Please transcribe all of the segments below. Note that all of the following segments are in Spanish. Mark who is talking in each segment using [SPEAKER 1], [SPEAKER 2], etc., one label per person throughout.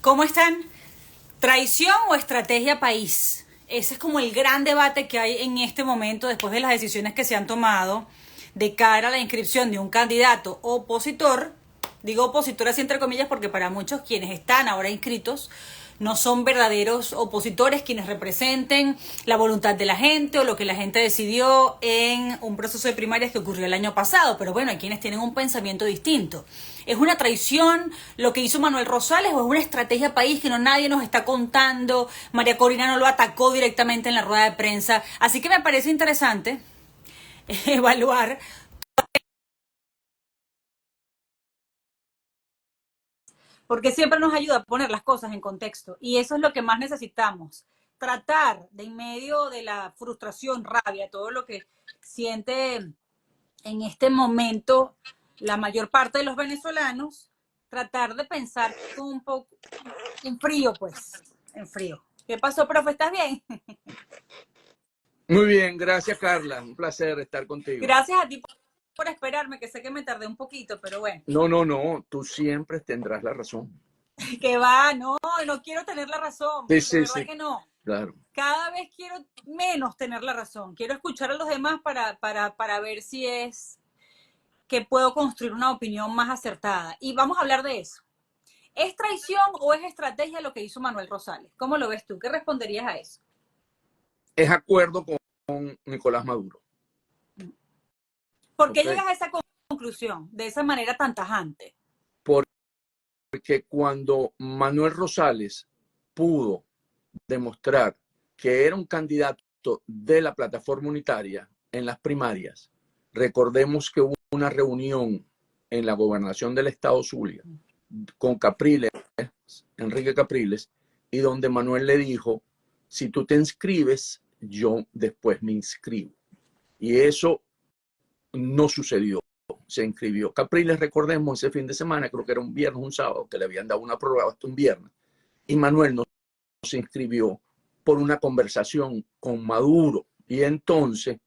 [SPEAKER 1] ¿Cómo están? ¿Traición o estrategia país? Ese es como el gran debate que hay en este momento después de las decisiones que se han tomado de cara a la inscripción de un candidato opositor. Digo opositor así entre comillas porque para muchos quienes están ahora inscritos no son verdaderos opositores quienes representen la voluntad de la gente o lo que la gente decidió en un proceso de primarias que ocurrió el año pasado. Pero bueno, hay quienes tienen un pensamiento distinto. ¿Es una traición lo que hizo Manuel Rosales o es una estrategia país que nadie nos está contando? María Corina no lo atacó directamente en la rueda de prensa. Así que me parece interesante evaluar, porque siempre nos ayuda a poner las cosas en contexto y eso es lo que más necesitamos. Tratar de en medio de la frustración, rabia, todo lo que siente en este momento la mayor parte de los venezolanos, tratar de pensar con un poco en frío, pues, en frío. ¿Qué pasó, profe? ¿Estás bien?
[SPEAKER 2] Muy bien, gracias Carla, un placer estar contigo.
[SPEAKER 1] Gracias a ti por esperarme, que sé que me tardé un poquito, pero bueno.
[SPEAKER 2] No, tú siempre tendrás la razón.
[SPEAKER 1] Que va, no quiero tener la razón,
[SPEAKER 2] Sí,
[SPEAKER 1] de
[SPEAKER 2] sí,
[SPEAKER 1] verdad
[SPEAKER 2] sí,
[SPEAKER 1] que no.
[SPEAKER 2] claro.
[SPEAKER 1] Cada vez quiero menos tener la razón. Quiero escuchar a los demás para ver si es que puedo construir una opinión más acertada. Y vamos a hablar de eso. ¿Es traición o es estrategia lo que hizo Manuel Rosales? ¿Cómo lo ves tú? ¿Qué responderías a eso?
[SPEAKER 2] Es acuerdo con Nicolás Maduro.
[SPEAKER 1] ¿Por qué
[SPEAKER 2] ¿Ok?
[SPEAKER 1] llegas a esa conclusión de esa manera tan tajante?
[SPEAKER 2] Porque cuando Manuel Rosales pudo demostrar que era un candidato de la plataforma unitaria en las primarias, recordemos que hubo una reunión en la gobernación del estado Zulia con Capriles, Enrique Capriles, y donde Manuel le dijo, si tú te inscribes, yo después me inscribo. Y eso no sucedió. Se inscribió Capriles, recordemos, ese fin de semana, creo que era un viernes, un sábado, que le habían dado una prueba hasta un viernes. Y Manuel no se inscribió por una conversación con Maduro. Y entonces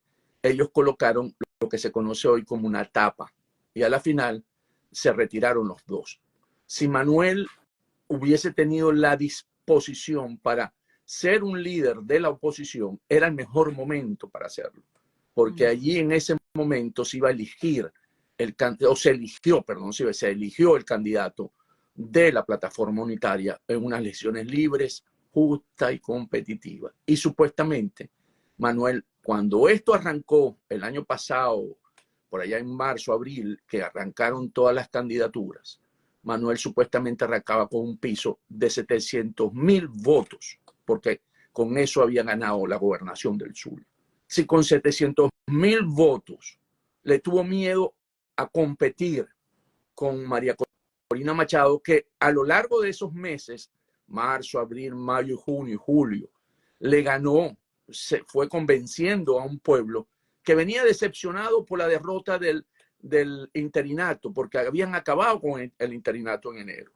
[SPEAKER 2] ellos colocaron lo que se conoce hoy como una tapa. Y a la final se retiraron los dos. Si Manuel hubiese tenido la disposición para ser un líder de la oposición, era el mejor momento para hacerlo, porque allí en ese momento se iba a elegir o se eligió, perdón, se eligió el candidato de la plataforma unitaria en unas elecciones libres, justas y competitivas. Y supuestamente, Manuel, cuando esto arrancó el año pasado, por allá en marzo, abril, que arrancaron todas las candidaturas, Manuel supuestamente arrancaba con un piso de 700.000 votos, porque con eso había ganado la gobernación del sur. Si con 700.000 votos le tuvo miedo a competir con María Corina Machado, que a lo largo de esos meses, marzo, abril, mayo, junio y julio, le ganó, se fue convenciendo a un pueblo que venía decepcionado por la derrota del interinato, porque habían acabado con el interinato en enero.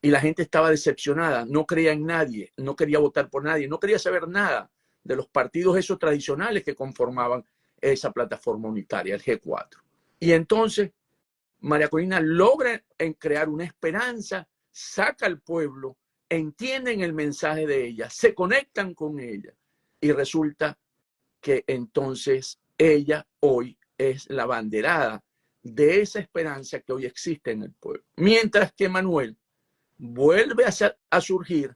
[SPEAKER 2] Y la gente estaba decepcionada, no creía en nadie, no quería votar por nadie, no quería saber nada de los partidos esos tradicionales que conformaban esa plataforma unitaria, el G4. Y entonces María Corina logra crear una esperanza, saca al pueblo, entienden el mensaje de ella, se conectan con ella y resulta que entonces ella hoy es la banderada de esa esperanza que hoy existe en el pueblo. Mientras que Manuel vuelve a surgir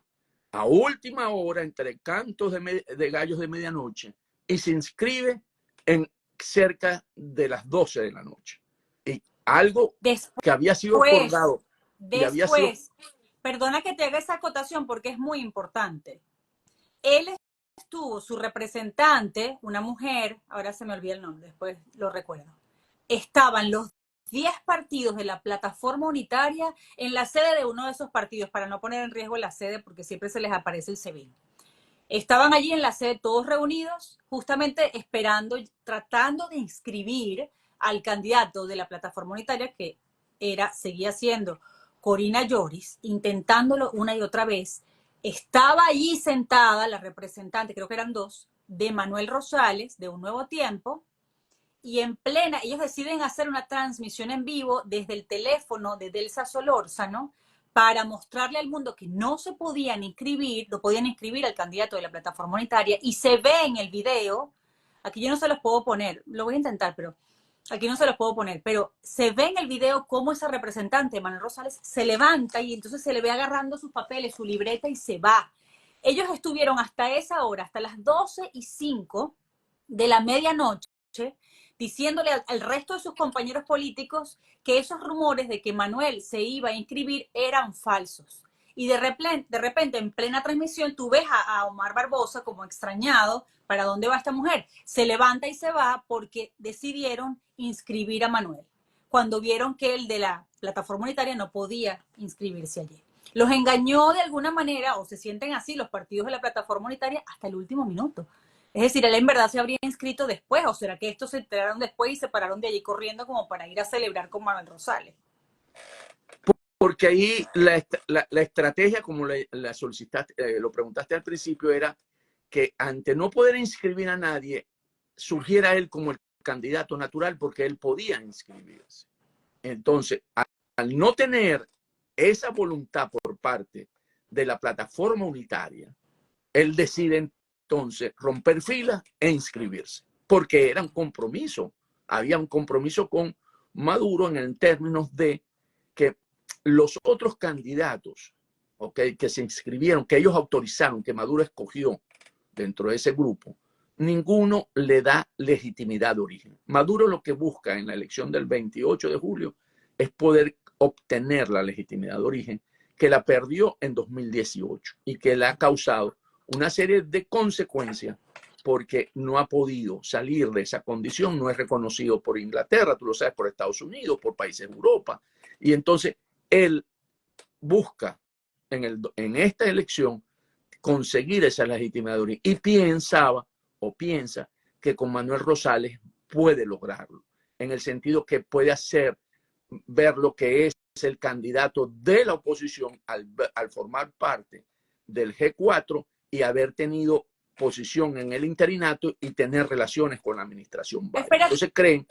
[SPEAKER 2] a última hora entre cantos de gallos de medianoche y se inscribe en cerca de las 12 de la noche. Y algo que había sido
[SPEAKER 1] Después,
[SPEAKER 2] acordado y había sido...
[SPEAKER 1] después, perdona que te haga esa acotación porque es muy importante. Él estuvo, su representante, una mujer, ahora se me olvida el nombre, después lo recuerdo, estaban los 10 partidos de la plataforma unitaria en la sede de uno de esos partidos, para no poner en riesgo la sede porque siempre se les aparece el SEBIN. Estaban allí en la sede todos reunidos, justamente esperando, tratando de inscribir al candidato de la plataforma unitaria, que seguía siendo Corina Lloris, intentándolo una y otra vez. Estaba allí sentada la representante, creo que eran dos, de Manuel Rosales, de Un Nuevo Tiempo, y en plena, ellos deciden hacer una transmisión en vivo desde el teléfono de Delsa Solórzano para mostrarle al mundo que no se podían inscribir, no podían inscribir al candidato de la plataforma unitaria, y se ve en el video, aquí yo no se los puedo poner, lo voy a intentar, pero aquí no se los puedo poner, pero se ve en el video cómo esa representante, Manuel Rosales, se levanta y entonces se le ve agarrando sus papeles, su libreta y se va. Ellos estuvieron hasta esa hora, hasta las 12:05 de la medianoche, diciéndole al resto de sus compañeros políticos que esos rumores de que Manuel se iba a inscribir eran falsos. Y de repente, en plena transmisión, tú ves a Omar Barbosa como extrañado, ¿para dónde va esta mujer? Se levanta y se va porque decidieron inscribir a Manuel, cuando vieron que el de la plataforma unitaria no podía inscribirse allí. Los engañó de alguna manera, o se sienten así los partidos de la plataforma unitaria, hasta el último minuto. Es decir, él en verdad se habría inscrito después, o será que estos se enteraron después y se pararon de allí corriendo como para ir a celebrar con Manuel Rosales.
[SPEAKER 2] Porque ahí la estrategia, como la solicitaste, lo preguntaste al principio, era que ante no poder inscribir a nadie, surgiera él como el candidato natural porque él podía inscribirse. Entonces, al no tener esa voluntad por parte de la plataforma unitaria, él decide entonces romper filas e inscribirse, porque era un compromiso. Había un compromiso con Maduro en términos de que los otros candidatos, ¿okay?, que se inscribieron, que ellos autorizaron, que Maduro escogió dentro de ese grupo, ninguno le da legitimidad de origen. Maduro lo que busca en la elección del 28 de julio es poder obtener la legitimidad de origen, que la perdió en 2018 y que le ha causado una serie de consecuencias porque no ha podido salir de esa condición, no es reconocido por Inglaterra, tú lo sabes, por Estados Unidos, por países de Europa. Y entonces él busca en esta elección conseguir esa legitimidad de origen y piensa que con Manuel Rosales puede lograrlo, en el sentido que puede hacer ver lo que es el candidato de la oposición al formar parte del G4 y haber tenido posición en el interinato y tener relaciones con la administración Biden. Entonces creen...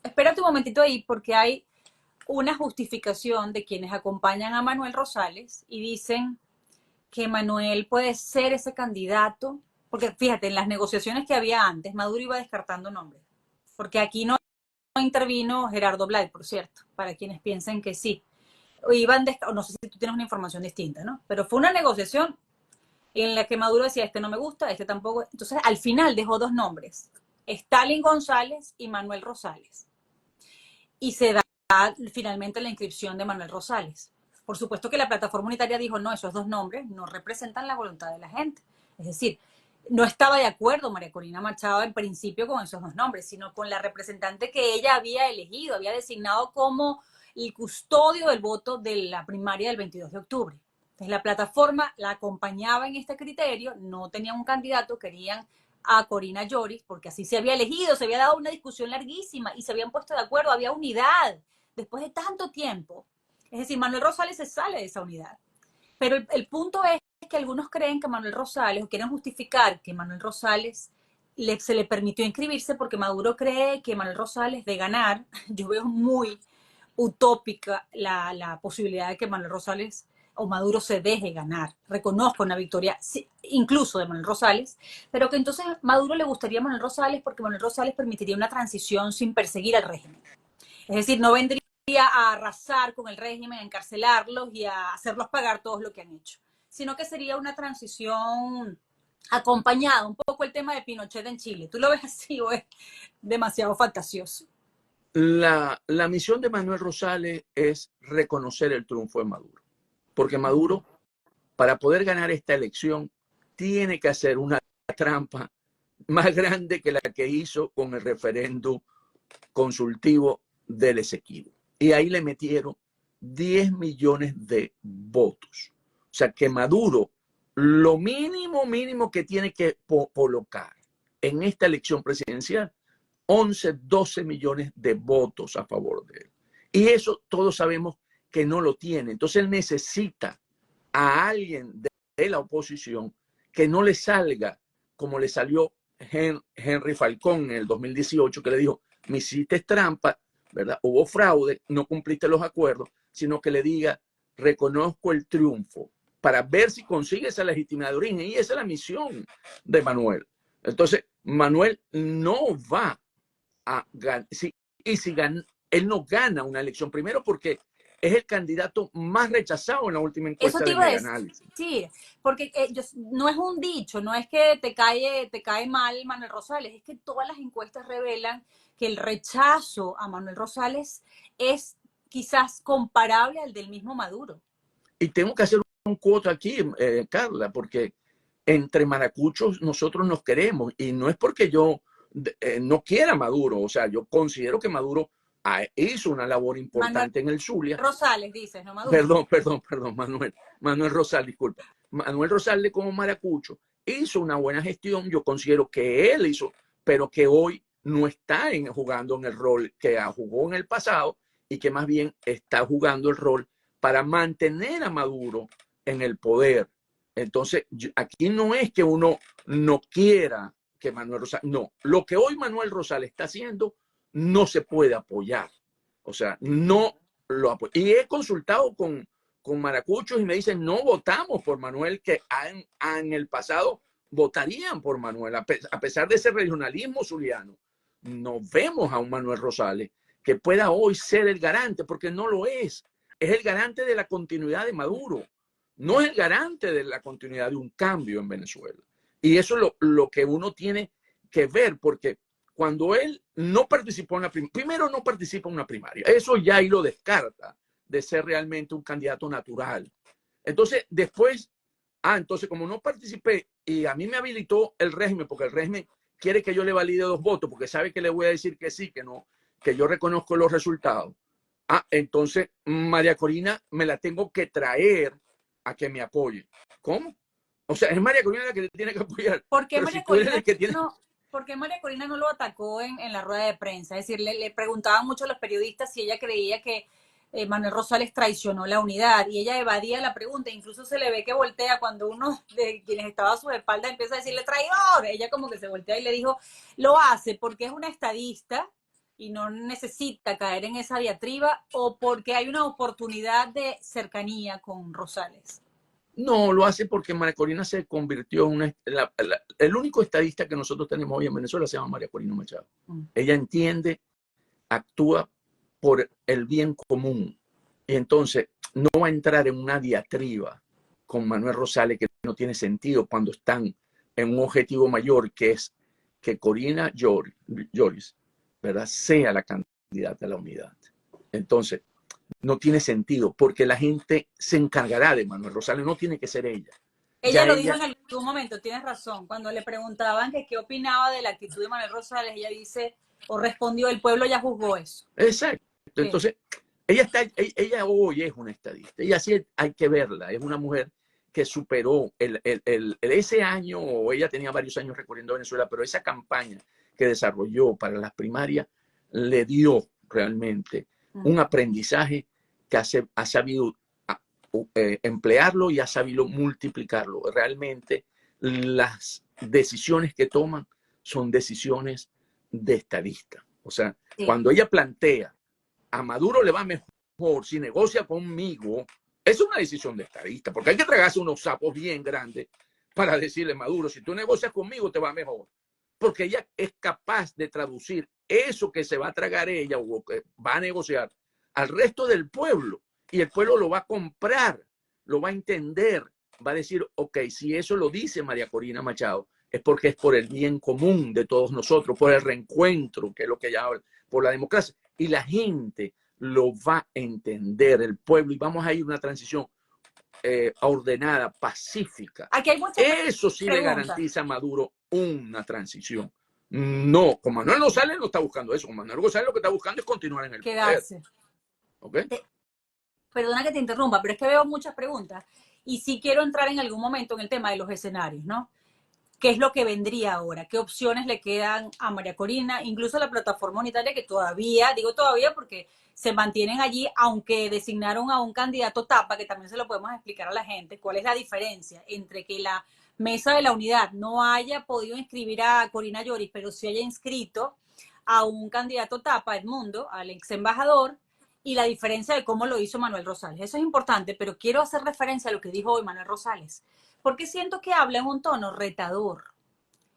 [SPEAKER 1] Espérate un momentito ahí, porque hay una justificación de quienes acompañan a Manuel Rosales y dicen que Manuel puede ser ese candidato, porque fíjate, en las negociaciones que había antes, Maduro iba descartando nombres, porque aquí no intervino Gerardo Blay, por cierto, para quienes piensen que sí. No sé si tú tienes una información distinta, ¿no? Pero fue una negociación en la que Maduro decía, este no me gusta, este tampoco. Entonces, al final dejó dos nombres, Stalin González y Manuel Rosales. Y se da finalmente la inscripción de Manuel Rosales. Por supuesto que la plataforma unitaria dijo, no, esos dos nombres no representan la voluntad de la gente. Es decir, no estaba de acuerdo María Corina Machado en principio con esos dos nombres, sino con la representante que ella había elegido, había designado como el custodio del voto de la primaria del 22 de octubre. Entonces la plataforma la acompañaba en este criterio, no tenían un candidato, querían a Corina Lloris, porque así se había elegido, se había dado una discusión larguísima y se habían puesto de acuerdo, había unidad después de tanto tiempo. Es decir, Manuel Rosales se sale de esa unidad. Pero el punto es que algunos creen que Manuel Rosales, o quieren justificar que Manuel Rosales se le permitió inscribirse porque Maduro cree que Manuel Rosales de ganar, yo veo muy utópica la posibilidad de que Manuel Rosales o Maduro se deje ganar. Reconozco una victoria incluso de Manuel Rosales, pero que entonces Maduro le gustaría a Manuel Rosales porque Manuel Rosales permitiría una transición sin perseguir al régimen. Es decir, no vendría a arrasar con el régimen, a encarcelarlos y a hacerlos pagar todo lo que han hecho, sino que sería una transición acompañada, un poco el tema de Pinochet en Chile. ¿Tú lo ves así o es demasiado fantasioso?
[SPEAKER 2] La misión de Manuel Rosales es reconocer el triunfo de Maduro, porque Maduro, para poder ganar esta elección, tiene que hacer una trampa más grande que la que hizo con el referéndum consultivo del Esequibo. Y ahí le metieron 10 millones de votos. O sea que Maduro, lo mínimo que tiene que colocar en esta elección presidencial, 11, 12 millones de votos a favor de él. Y eso todos sabemos que no lo tiene. Entonces él necesita a alguien de la oposición que no le salga como le salió Henry Falcón en el 2018, que le dijo, me hiciste trampa, ¿verdad? Hubo fraude, no cumpliste los acuerdos, sino que le diga, reconozco el triunfo para ver si consigue esa legitimidad de origen. Y esa es la misión de Manuel. Entonces, Manuel no va a ganar. Y si gana, él no gana una elección, primero porque es el candidato más rechazado en la última
[SPEAKER 1] Eso
[SPEAKER 2] encuesta
[SPEAKER 1] te
[SPEAKER 2] de
[SPEAKER 1] iba a
[SPEAKER 2] Megaanálisis.
[SPEAKER 1] decir, porque no es un dicho, no es que te cae mal Manuel Rosales, es que todas las encuestas revelan que el rechazo a Manuel Rosales es quizás comparable al del mismo Maduro.
[SPEAKER 2] Y tengo que hacer un cuota aquí, Carla, porque entre maracuchos nosotros nos queremos y no es porque yo no quiera Maduro, o sea, yo considero que Maduro hizo una labor
[SPEAKER 1] Manuel
[SPEAKER 2] importante en el Zulia.
[SPEAKER 1] Rosales, dices, no Maduro.
[SPEAKER 2] Perdón, Manuel Rosales, disculpa. Manuel Rosales como maracucho hizo una buena gestión, yo considero que él hizo, pero que hoy no está jugando en el rol que jugó en el pasado y que más bien está jugando el rol para mantener a Maduro en el poder. Entonces, aquí no es que uno no quiera que Manuel Rosales, no, lo que hoy Manuel Rosales está haciendo no se puede apoyar. O sea, no lo apoyo. Y he consultado con maracuchos y me dicen, no votamos por Manuel, que en el pasado votarían por Manuel, a pesar de ese regionalismo zuliano. No vemos a un Manuel Rosales que pueda hoy ser el garante, porque no lo es. Es el garante de la continuidad de Maduro, no es el garante de la continuidad de un cambio en Venezuela. Y eso es lo que uno tiene que ver, porque cuando él no participó en la primaria, primero no participa en una primaria, eso ya ahí lo descarta de ser realmente un candidato natural. Entonces, después, entonces como no participé y a mí me habilitó el régimen, porque el régimen quiere que yo le valide 2 votos, porque sabe que le voy a decir que sí, que no, que yo reconozco los resultados. Entonces María Corina me la tengo que traer a que me apoye. ¿Cómo? O sea, es María Corina la que te tiene que apoyar.
[SPEAKER 1] ¿Por qué
[SPEAKER 2] Pero si
[SPEAKER 1] María
[SPEAKER 2] tú eres
[SPEAKER 1] Corina
[SPEAKER 2] el que tiene...
[SPEAKER 1] no, ¿por qué María Corina no lo atacó en la rueda de prensa? Es decir, le preguntaban mucho a los periodistas si ella creía que Manuel Rosales traicionó la unidad y ella evadía la pregunta, incluso se le ve que voltea cuando uno de quienes estaba a su espalda empieza a decirle traidor, ella como que se voltea y le dijo, lo hace porque es una estadista y no necesita caer en esa diatriba o porque hay una oportunidad de cercanía con Rosales.
[SPEAKER 2] No, lo hace porque María Corina se convirtió en el único estadista que nosotros tenemos hoy en Venezuela se llama María Corina Machado. Ella entiende, actúa por el bien común. Y entonces no va a entrar en una diatriba con Manuel Rosales que no tiene sentido cuando están en un objetivo mayor que es que Corina Lloris, ¿verdad?, sea la candidata a la unidad. Entonces, no tiene sentido porque la gente se encargará de Manuel Rosales, no tiene que ser ella.
[SPEAKER 1] Ella
[SPEAKER 2] Ya
[SPEAKER 1] lo dijo
[SPEAKER 2] ella,
[SPEAKER 1] en algún momento, tienes razón. Cuando le preguntaban que qué opinaba de la actitud de Manuel Rosales, ella dice, o respondió, el pueblo ya juzgó eso.
[SPEAKER 2] exacto.
[SPEAKER 1] Sí.
[SPEAKER 2] Entonces, ella hoy es una estadista y así hay que verla. Es una mujer que superó ese año, o ella tenía varios años recorriendo Venezuela, pero esa campaña que desarrolló para las primarias le dio realmente un aprendizaje que ha sabido emplearlo y ha sabido multiplicarlo. Realmente las decisiones que toman son decisiones de estadista. O sea,
[SPEAKER 1] Sí.
[SPEAKER 2] cuando ella plantea a Maduro le va mejor si negocia conmigo, es una decisión de estadista, porque hay que tragarse unos sapos bien grandes para decirle, Maduro, si tú negocias conmigo te va mejor. Porque ella es capaz de traducir eso que se va a tragar ella o que va a negociar al resto del pueblo. Y el pueblo lo va a comprar, lo va a entender, va a decir, ok, si eso lo dice María Corina Machado, es porque es por el bien común de todos nosotros, por el reencuentro, que es lo que ella habla, por la democracia. Y la gente lo va a entender, el pueblo, y vamos a ir a una transición ordenada, pacífica.
[SPEAKER 1] Aquí hay muchas
[SPEAKER 2] Eso sí le
[SPEAKER 1] preguntas.
[SPEAKER 2] garantiza a Maduro una transición. No, con Manuel González no está buscando eso. Con Manuel González lo que está buscando es continuar en el poder.
[SPEAKER 1] Quedarse.
[SPEAKER 2] ¿Okay?
[SPEAKER 1] Perdona que te interrumpa, pero es que veo muchas preguntas y sí quiero entrar en algún momento en el tema de los escenarios, ¿no? ¿Qué es lo que vendría ahora? ¿Qué opciones le quedan a María Corina? Incluso a la plataforma unitaria que todavía, digo todavía porque se mantienen allí, aunque designaron a un candidato tapa, que también se lo podemos explicar a la gente, cuál es la diferencia entre que la mesa de la unidad no haya podido inscribir a Corina Lloris, pero sí haya inscrito a un candidato tapa, Edmundo, al ex embajador, y la diferencia de cómo lo hizo Manuel Rosales. Eso es importante, pero quiero hacer referencia a lo que dijo hoy Manuel Rosales, porque siento que habla en un tono retador,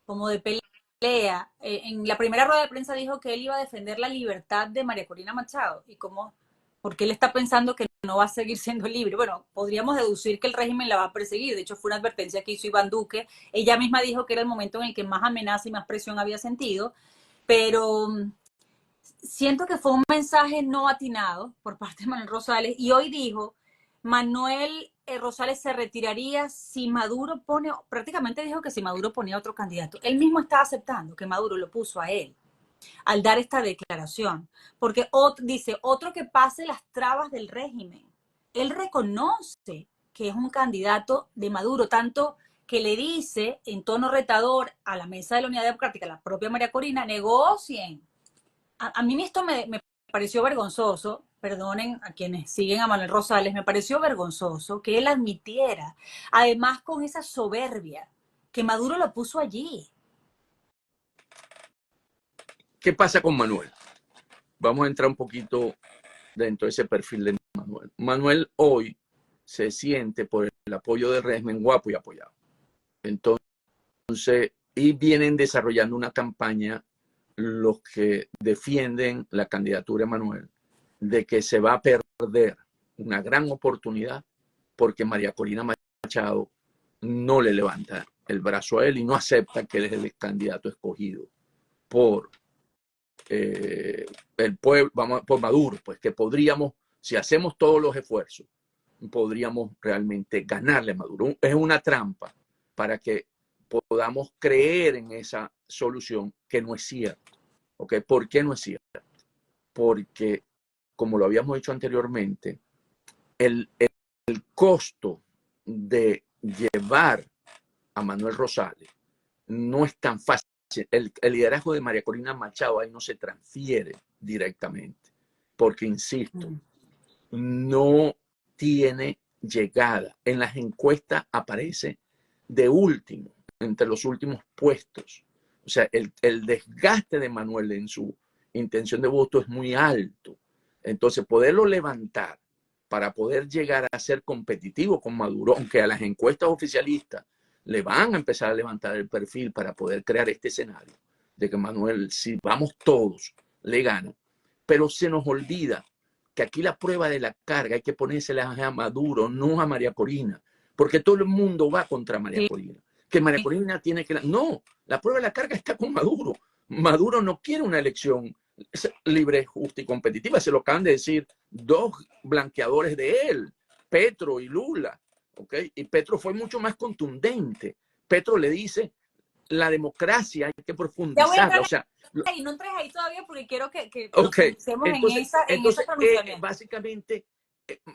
[SPEAKER 1] como de pelea. En la primera rueda de prensa dijo que él iba a defender la libertad de María Corina Machado, y como, porque él está pensando que no va a seguir siendo libre. Bueno, podríamos deducir que el régimen la va a perseguir. De hecho, fue una advertencia que hizo Iván Duque. Ella misma dijo que era el momento en el que más amenaza y más presión había sentido, pero siento que fue un mensaje no atinado por parte de Manuel Rosales, y hoy dijo, Manuel Rosales se retiraría si Maduro pone, prácticamente dijo que si Maduro ponía otro candidato. Él mismo está aceptando que Maduro lo puso a él al dar esta declaración, porque dice, otro que pase las trabas del régimen. Él reconoce que es un candidato de Maduro, tanto que le dice en tono retador a la Mesa de la Unidad Democrática, la propia María Corina, negocien. A mí esto me pareció vergonzoso, perdonen a quienes siguen a Manuel Rosales, me pareció vergonzoso que él admitiera, además con esa soberbia, que Maduro lo puso allí.
[SPEAKER 2] ¿Qué pasa con Manuel? Vamos a entrar un poquito dentro de ese perfil de Manuel. Manuel hoy se siente por el apoyo del régimen guapo y apoyado. Entonces, y vienen desarrollando una campaña los que defienden la candidatura de Manuel, de que se va a perder una gran oportunidad porque María Corina Machado no le levanta el brazo a él y no acepta que él es el candidato escogido por el pueblo, vamos, por Maduro, pues que podríamos, si hacemos todos los esfuerzos, podríamos realmente ganarle a Maduro. Es una trampa para que podamos creer en esa solución que no es cierta. ¿Okay? ¿Por qué no es cierto? Porque, como lo habíamos dicho anteriormente, el costo de llevar a Manuel Rosales no es tan fácil. El liderazgo de María Corina Machado ahí no se transfiere directamente, porque, insisto, no tiene llegada. En las encuestas aparece de último, entre los últimos puestos. O sea, el desgaste de Manuel en su intención de voto es muy alto. Entonces, poderlo levantar para poder llegar a ser competitivo con Maduro, aunque a las encuestas oficialistas le van a empezar a levantar el perfil para poder crear este escenario de que Manuel, si vamos todos, le gana. Pero se nos olvida que aquí la prueba de la carga hay que ponérsela a Maduro, no a María Corina, porque todo el mundo va contra María
[SPEAKER 1] Sí.
[SPEAKER 2] Corina. Que María Corina tiene que... No, la prueba de la carga está con Maduro. Maduro no quiere una elección libre, justa y competitiva. Se lo acaban de decir dos blanqueadores de él, Petro y Lula. ¿Okay? Y Petro fue mucho más contundente. Petro le dice, la democracia hay que profundizarla. O sea,
[SPEAKER 1] ahí, no entres ahí todavía porque quiero que
[SPEAKER 2] okay.
[SPEAKER 1] profundicemos en ese pronunciamiento.
[SPEAKER 2] Básicamente,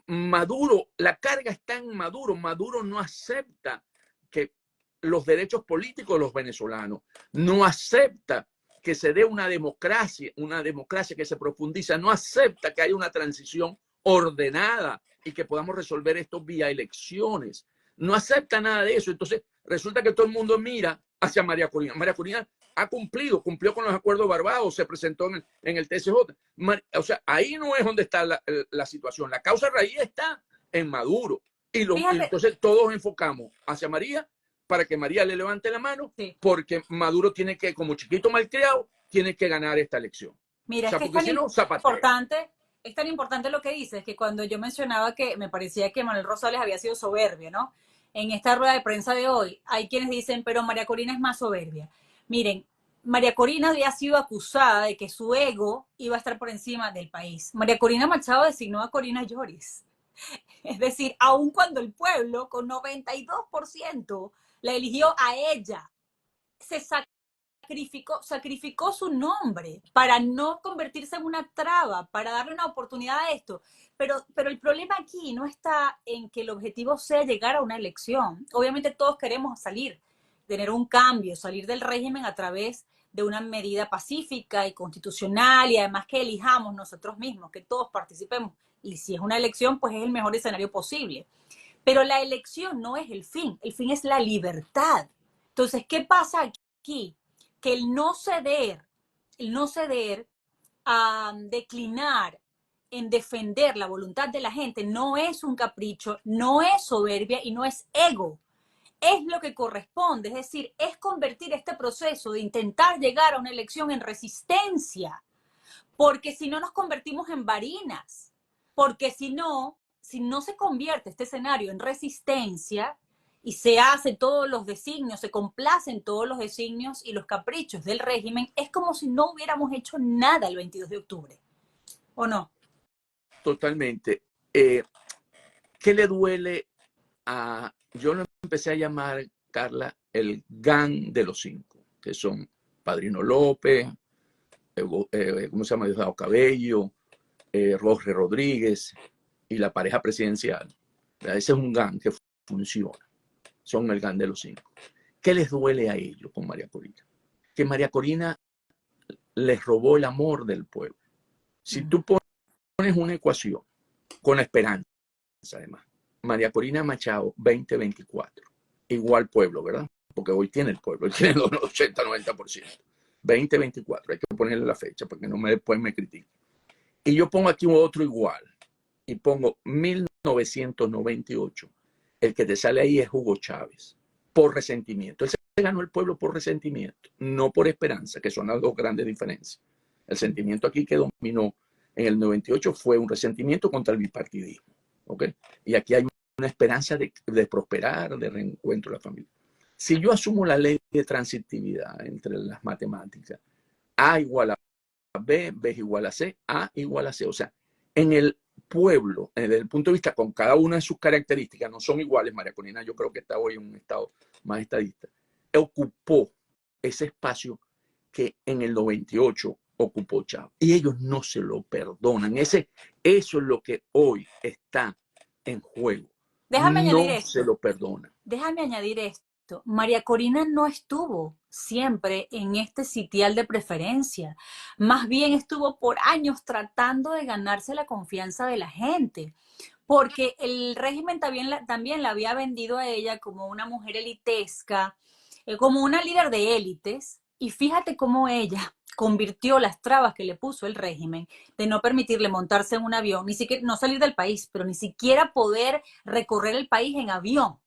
[SPEAKER 2] Maduro, la carga está en Maduro. Maduro no acepta que los derechos políticos de los venezolanos, no acepta que se dé una democracia que se profundiza, no acepta que haya una transición ordenada y que podamos resolver esto vía elecciones. No acepta nada de eso. Entonces, resulta que todo el mundo mira hacia María Corina. María Corina cumplió con los acuerdos de Barbados, se presentó en el TSJ. O sea, ahí no es donde está la situación. La causa raíz está en Maduro. Y entonces todos enfocamos hacia María para que María le levante la mano, sí, porque Maduro tiene que, como chiquito malcriado, tiene que ganar esta elección.
[SPEAKER 1] Mira, o sea, es que porque si no, es tan importante lo que dices, que cuando yo mencionaba que me parecía que Manuel Rosales había sido soberbio, ¿no? En esta rueda de prensa de hoy, hay quienes dicen, pero María Corina es más soberbia. Miren, María Corina había sido acusada de que su ego iba a estar por encima del país. María Corina Machado designó a Corina Lloris. Es decir, aun cuando el pueblo, con 92%, la eligió a ella, se sacrificó su nombre para no convertirse en una traba, para darle una oportunidad a esto. Pero el problema aquí no está en que el objetivo sea llegar a una elección. Obviamente todos queremos salir, tener un cambio, salir del régimen a través de una medida pacífica y constitucional, y además que elijamos nosotros mismos, que todos participemos. Y si es una elección, pues es el mejor escenario posible. Pero la elección no es el fin es la libertad. Entonces, ¿qué pasa aquí? Que el no ceder, a declinar en defender la voluntad de la gente no es un capricho, no es soberbia y no es ego. Es lo que corresponde, es decir, es convertir este proceso de intentar llegar a una elección en resistencia, porque si no nos convertimos en varinas, porque si no se convierte este escenario en resistencia y se hacen todos los designios, se complacen todos los designios y los caprichos del régimen, es como si no hubiéramos hecho nada el 22 de octubre, ¿o no?
[SPEAKER 2] Totalmente. ¿Qué le duele a... Yo lo empecé a llamar, Carla, el GAN de los 5, que son Padrino López, ¿cómo se llama? Diosdado Cabello, Roger Rodríguez y la pareja presidencial. Ese es un GAN que funciona. Son el GAN de los 5. ¿Qué les duele a ellos con María Corina? Que María Corina les robó el amor del pueblo. Si tú pones una ecuación con la esperanza, además, María Corina Machado 2024, igual pueblo, ¿verdad? Porque hoy tiene el pueblo, hoy tiene el 80-90%. 2024, hay que ponerle la fecha para que después me critiquen. Y yo pongo aquí otro igual y pongo 1998. El que te sale ahí es Hugo Chávez, por resentimiento. Él se ganó el pueblo por resentimiento, no por esperanza, que son las dos grandes diferencias. El sentimiento aquí que dominó en el 98 fue un resentimiento contra el bipartidismo. ¿Okay? Y aquí hay una esperanza de prosperar, de reencuentro de la familia. Si yo asumo la ley de transitividad entre las matemáticas, A igual a B, B es igual a C, A igual a C. O sea, en el pueblo, desde el punto de vista con cada una de sus características, no son iguales. María Corina yo creo que está hoy en un estado más estadista. Ocupó ese espacio que en el 98 ocupó Chávez. Y ellos no se lo perdonan. Eso es lo que hoy está en juego.
[SPEAKER 1] Déjame añadir
[SPEAKER 2] No
[SPEAKER 1] esto.
[SPEAKER 2] se lo perdonan.
[SPEAKER 1] Déjame añadir esto. María Corina no estuvo siempre en este sitial de preferencia. Más bien estuvo por años tratando de ganarse la confianza de la gente. Porque el régimen también la había vendido a ella como una mujer elitesca, como una líder de élites. Y fíjate cómo ella convirtió las trabas que le puso el régimen de no permitirle montarse en un avión, ni siquiera no salir del país, pero ni siquiera poder recorrer el país en avión.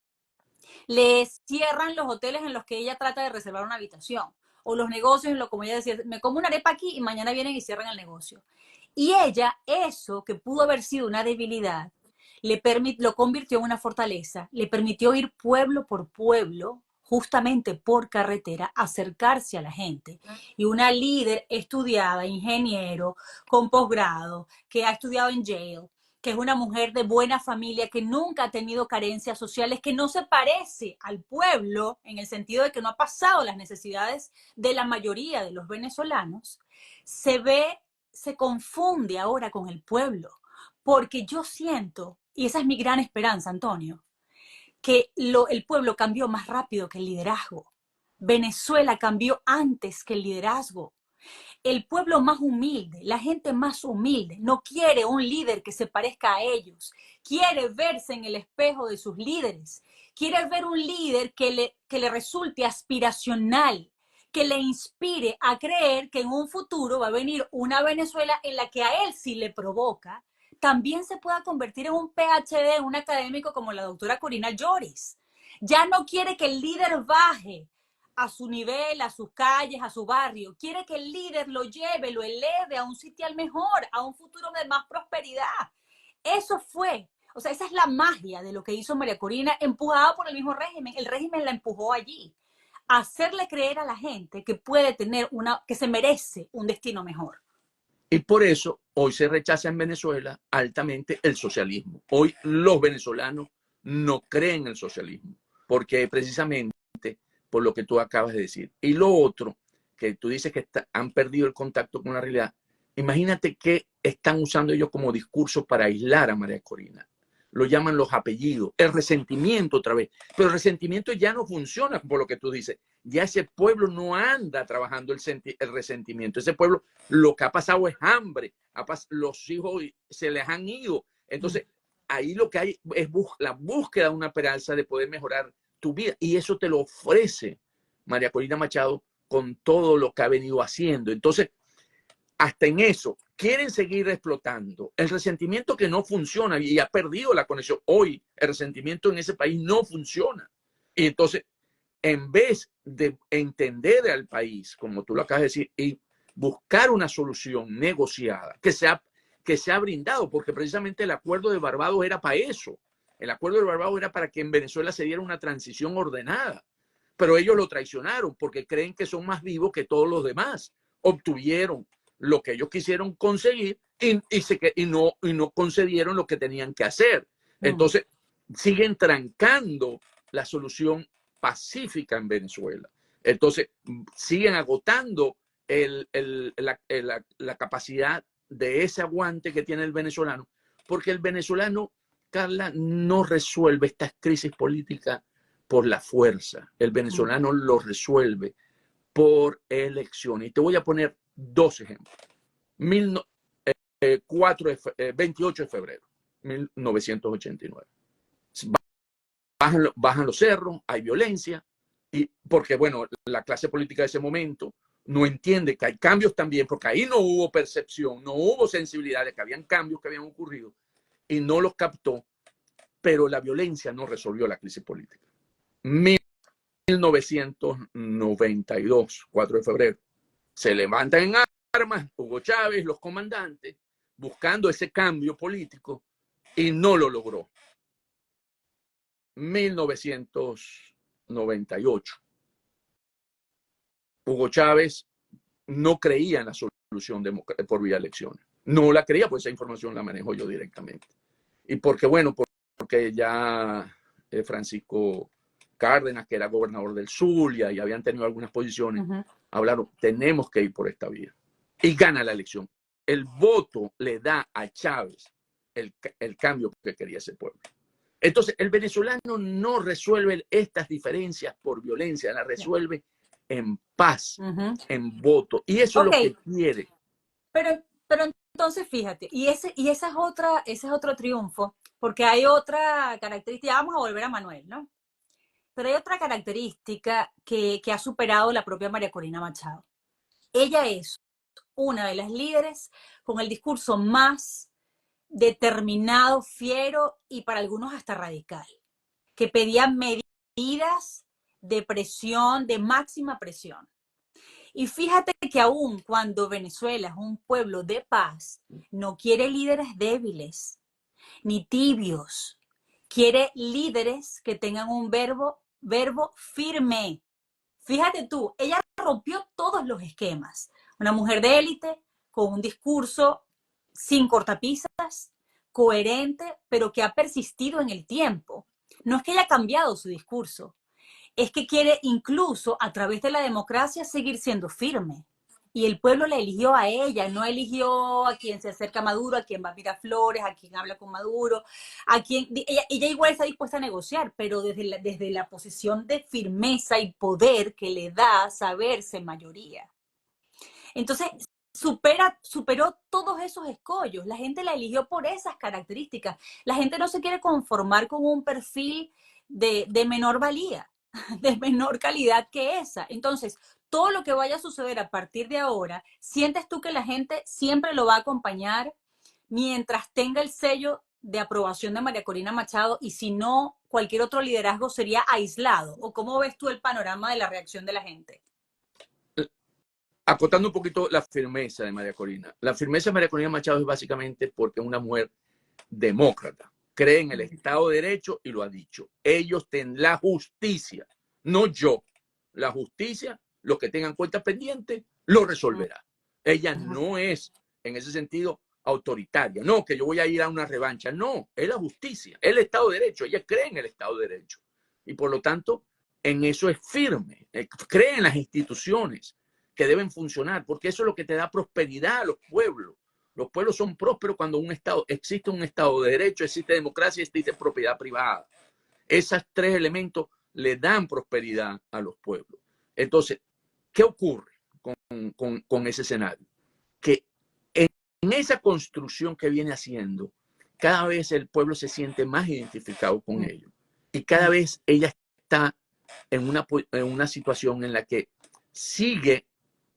[SPEAKER 1] Le cierran los hoteles en los que ella trata de reservar una habitación, o los negocios en los, como ella decía, me como una arepa aquí y mañana vienen y cierran el negocio. Y ella, eso que pudo haber sido una debilidad, lo convirtió en una fortaleza, le permitió ir pueblo por pueblo, justamente por carretera, acercarse a la gente. Y una líder estudiada, ingeniero, con posgrado, que ha estudiado en Yale, que es una mujer de buena familia, que nunca ha tenido carencias sociales, que no se parece al pueblo en el sentido de que no ha pasado las necesidades de la mayoría de los venezolanos, se confunde ahora con el pueblo, porque yo siento, y esa es mi gran esperanza, Antonio, que el pueblo cambió más rápido que el liderazgo. Venezuela cambió antes que el liderazgo. El pueblo más humilde, la gente más humilde, no quiere un líder que se parezca a ellos. Quiere verse en el espejo de sus líderes. Quiere ver un líder que le resulte aspiracional, que le inspire a creer que en un futuro va a venir una Venezuela en la que a él sí le provoca también se pueda convertir en un PhD, un académico como la doctora Corina Lloris. Ya no quiere que el líder baje a su nivel, a sus calles, a su barrio. Quiere que el líder lo lleve, lo eleve a un sitial mejor, a un futuro de más prosperidad. Eso fue, o sea, esa es la magia de lo que hizo María Corina, empujada por el mismo régimen. El régimen la empujó allí. Hacerle creer a la gente que puede tener que se merece un destino mejor.
[SPEAKER 2] Y por eso hoy se rechaza en Venezuela altamente el socialismo. Hoy los venezolanos no creen en el socialismo, porque precisamente por lo que tú acabas de decir. Y lo otro, que tú dices que han perdido el contacto con la realidad, imagínate que están usando ellos como discurso para aislar a María Corina. Lo llaman los apellidos, el resentimiento otra vez. Pero el resentimiento ya no funciona por lo que tú dices. Ya ese pueblo no anda trabajando el resentimiento. Ese pueblo lo que ha pasado es hambre. Los hijos se les han ido. Entonces, ahí lo que hay es la búsqueda de una esperanza de poder mejorar tu vida. Y eso te lo ofrece María Corina Machado con todo lo que ha venido haciendo. Entonces, hasta en eso, quieren seguir explotando. El resentimiento que no funciona y ha perdido la conexión. Hoy el resentimiento en ese país no funciona. Y entonces, en vez de entender al país, como tú lo acabas de decir, y buscar una solución negociada que se ha brindado, porque precisamente el acuerdo de Barbados era para eso. El acuerdo de Barbados era para que en Venezuela se diera una transición ordenada. Pero ellos lo traicionaron porque creen que son más vivos que todos los demás. Obtuvieron lo que ellos quisieron conseguir y no concedieron lo que tenían que hacer. Entonces, siguen trancando la solución pacífica en Venezuela. Entonces, siguen agotando la capacidad de ese aguante que tiene el venezolano, porque el venezolano, Carla, no resuelve estas crisis políticas por la fuerza. El venezolano lo resuelve por elecciones. Y te voy a poner dos ejemplos. 28 de febrero de 1989. Bajan los cerros, hay violencia, y porque, bueno, la clase política de ese momento no entiende que hay cambios también, porque ahí no hubo percepción, no hubo sensibilidad de que habían cambios que habían ocurrido, y no los captó, pero la violencia no resolvió la crisis política. 1992, 4 de febrero, se levantan en armas Hugo Chávez, los comandantes, buscando ese cambio político, y no lo logró. 1998, Hugo Chávez no creía en la solución por vía elecciones. No la creía, pues esa información la manejo yo directamente. Y porque, bueno, porque ya Francisco Cárdenas, que era gobernador del Zulia y habían tenido algunas posiciones, hablaron, tenemos que ir por esta vía. Y gana la elección. El voto le da a Chávez el cambio que quería ese pueblo. Entonces, el venezolano no resuelve estas diferencias por violencia, la resuelve en paz, en voto. Y eso es lo que quiere.
[SPEAKER 1] Pero entonces, fíjate, ese es otro triunfo, porque hay otra característica, ya vamos a volver a Manuel, ¿no? Pero hay otra característica que ha superado la propia María Corina Machado. Ella es una de las líderes con el discurso más determinado, fiero y para algunos hasta radical, que pedía medidas de presión, de máxima presión. Y fíjate que aún cuando Venezuela es un pueblo de paz, no quiere líderes débiles ni tibios, quiere líderes que tengan un verbo firme. Fíjate tú, ella rompió todos los esquemas. Una mujer de élite con un discurso sin cortapisas, coherente, pero que ha persistido en el tiempo. No es que haya cambiado su discurso, es que quiere incluso a través de la democracia seguir siendo firme. Y el pueblo la eligió a ella, no eligió a quien se acerca a Maduro, a quien va a Miraflores, a quien habla con Maduro, a quien ella igual está dispuesta a negociar, pero desde la posición de firmeza y poder que le da saberse mayoría. Entonces, superó todos esos escollos. La gente la eligió por esas características. La gente no se quiere conformar con un perfil de menor valía, de menor calidad que esa. Entonces, todo lo que vaya a suceder a partir de ahora, ¿sientes tú que la gente siempre lo va a acompañar mientras tenga el sello de aprobación de María Corina Machado, y si no, cualquier otro liderazgo sería aislado? ¿O cómo ves tú el panorama de la reacción de la gente?
[SPEAKER 2] Acotando un poquito la firmeza de María Corina. La firmeza de María Corina Machado es básicamente porque es una mujer demócrata. Cree en el Estado de Derecho y lo ha dicho. Ellos tienen la justicia, no yo. La justicia, los que tengan cuentas pendientes, lo resolverá. Ella no es, en ese sentido, autoritaria. No, que yo voy a ir a una revancha. No, es la justicia, es el Estado de Derecho. Ella cree en el Estado de Derecho. Y por lo tanto, en eso es firme. Cree en las instituciones que deben funcionar, porque eso es lo que te da prosperidad a los pueblos. Los pueblos son prósperos cuando existe un Estado de Derecho, existe democracia, existe propiedad privada. Esos tres elementos le dan prosperidad a los pueblos. Entonces, ¿qué ocurre con ese escenario? Que en esa construcción que viene haciendo, cada vez el pueblo se siente más identificado con ellos. Y cada vez ella está en una situación en la que sigue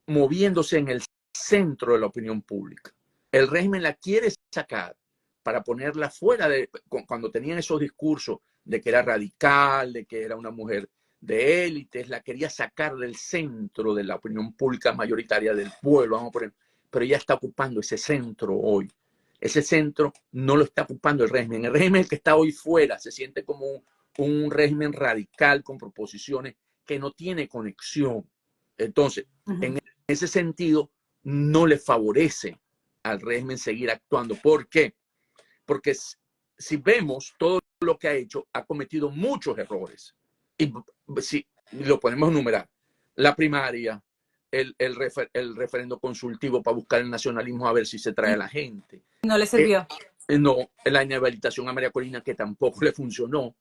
[SPEAKER 2] moviéndose en el centro de la opinión pública. El régimen la quiere sacar para ponerla fuera de, cuando tenían esos discursos de que era radical, de que era una mujer de élites, la quería sacar del centro de la opinión pública mayoritaria del pueblo, vamos a poner, pero ella está ocupando ese centro hoy. Ese centro no lo está ocupando el régimen. El régimen es el que está hoy fuera, se siente como un régimen radical con proposiciones que no tiene conexión. Entonces, en ese sentido, no le favorece al régimen seguir actuando. ¿Por qué? Porque si vemos todo lo que ha hecho, ha cometido muchos errores. Y si lo podemos enumerar, la primaria, el referendo consultivo para buscar el nacionalismo a ver si se trae a la gente.
[SPEAKER 1] No le sirvió.
[SPEAKER 2] No, la inhabilitación a María Corina, que tampoco le funcionó,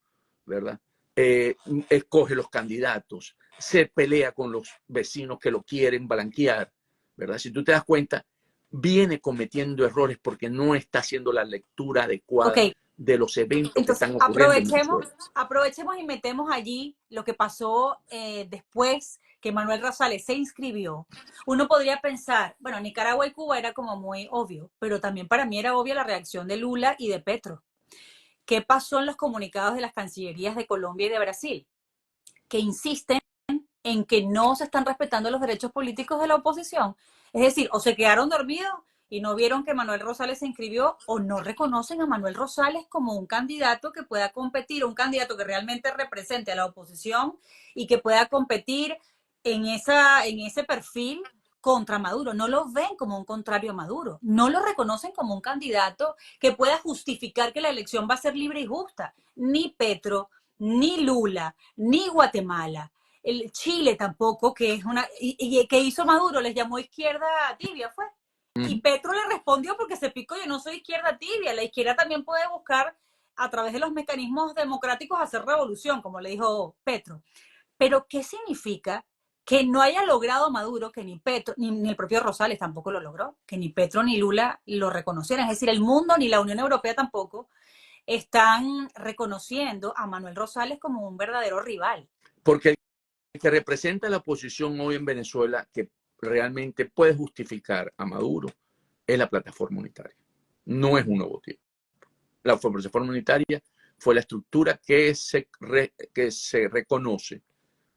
[SPEAKER 2] ¿verdad? Escoge los candidatos, se pelea con los vecinos que lo quieren blanquear, ¿verdad? Si tú te das cuenta, viene cometiendo errores porque no está haciendo la lectura adecuada de los eventos
[SPEAKER 1] Entonces,
[SPEAKER 2] que están ocurriendo.
[SPEAKER 1] Aprovechemos y metemos allí lo que pasó después que Manuel Rosales se inscribió. Uno podría pensar, bueno, Nicaragua y Cuba era como muy obvio, pero también para mí era obvia la reacción de Lula y de Petro. ¿Qué pasó en los comunicados de las cancillerías de Colombia y de Brasil? Que insisten en que no se están respetando los derechos políticos de la oposición. Es decir, o se quedaron dormidos y no vieron que Manuel Rosales se inscribió, o no reconocen a Manuel Rosales como un candidato que pueda competir, un candidato que realmente represente a la oposición y que pueda competir en ese perfil contra Maduro. No lo ven como un contrario a Maduro, no lo reconocen como un candidato que pueda justificar que la elección va a ser libre y justa. Ni Petro, ni Lula, ni Guatemala, el Chile tampoco, que es y que hizo Maduro, les llamó izquierda tibia, fue. Y Petro le respondió porque se picó, yo no soy izquierda tibia, la izquierda también puede buscar a través de los mecanismos democráticos hacer revolución, como le dijo Petro. Pero ¿qué significa que no haya logrado Maduro, que ni Petro, ni el propio Rosales tampoco lo logró, que ni Petro ni Lula lo reconocieran? Es decir, el mundo ni la Unión Europea tampoco están reconociendo a Manuel Rosales como un verdadero rival.
[SPEAKER 2] Porque el que representa la oposición hoy en Venezuela, que realmente puede justificar a Maduro, es la plataforma unitaria. No es un nuevo tiempo. La plataforma unitaria fue la estructura que se reconoce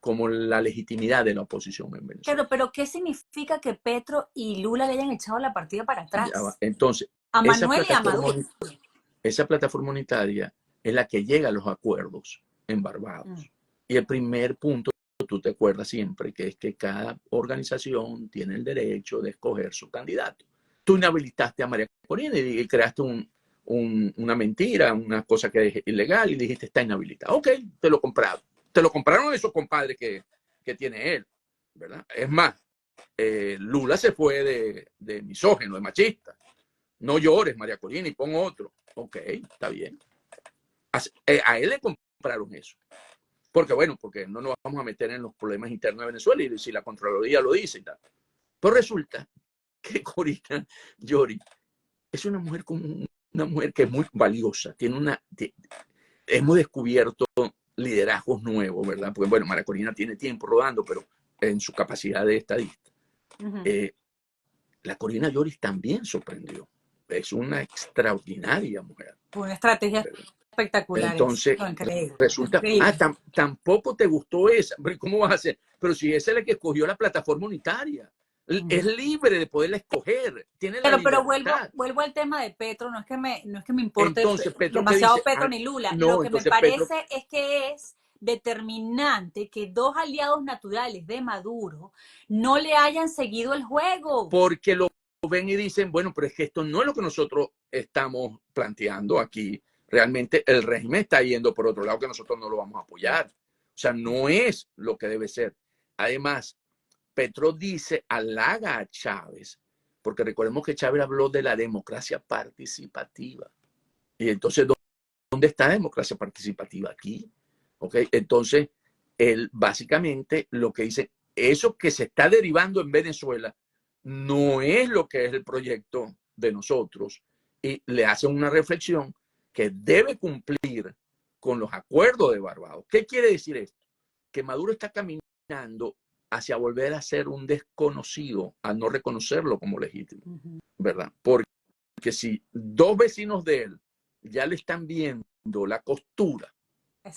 [SPEAKER 2] como la legitimidad de la oposición en Venezuela.
[SPEAKER 1] Claro, pero ¿qué significa que Petro y Lula le hayan echado la partida para atrás?
[SPEAKER 2] Entonces,
[SPEAKER 1] a Manuel y a Maduro.
[SPEAKER 2] Esa plataforma unitaria es la que llega a los acuerdos en Barbados. Y el primer punto, tú te acuerdas siempre, que es que cada organización tiene el derecho de escoger su candidato. Tú inhabilitaste a María Corina y creaste una mentira, una cosa que es ilegal y dijiste está inhabilitada. Ok, te lo compraron. Te lo compraron esos compadres que tiene él, ¿verdad? Es más, Lula se fue de misógino, de machista. No llores, María Corina, y pon otro. Ok, está bien. A él le compraron eso. Porque no nos vamos a meter en los problemas internos de Venezuela y si la Contraloría lo dice y tal. Pero resulta que Corina Yori es una mujer que es muy valiosa. Hemos descubierto liderazgos nuevos, ¿verdad? Porque María Corina tiene tiempo rodando, pero en su capacidad de estadista. La Corina Yori también sorprendió. Es una extraordinaria mujer.
[SPEAKER 1] Una estrategia espectacular.
[SPEAKER 2] Entonces, resulta, tampoco te gustó esa. ¿Cómo vas a hacer? Pero si esa es la que escogió la plataforma unitaria. Es libre de poderla escoger. Tiene la
[SPEAKER 1] pero vuelvo al tema de Petro. No es que me importe
[SPEAKER 2] entonces,
[SPEAKER 1] demasiado Petro ni Lula. Lo que me parece es que es determinante que dos aliados naturales de Maduro no le hayan seguido el juego.
[SPEAKER 2] Porque lo ven y dicen, bueno, pero es que esto no es lo que nosotros estamos planteando aquí. Realmente el régimen está yendo por otro lado que nosotros no lo vamos a apoyar. O sea, no es lo que debe ser. Además, Petro halaga a Chávez, porque recordemos que Chávez habló de la democracia participativa. Y entonces, ¿dónde está la democracia participativa? Aquí. ¿Okay? Entonces, él básicamente lo que dice, eso que se está derivando en Venezuela no es lo que es el proyecto de nosotros. Y le hace una reflexión que debe cumplir con los acuerdos de Barbados. ¿Qué quiere decir esto? Que Maduro está caminando hacia volver a ser un desconocido, a no reconocerlo como legítimo, ¿verdad? Porque si dos vecinos de él ya le están viendo la costura,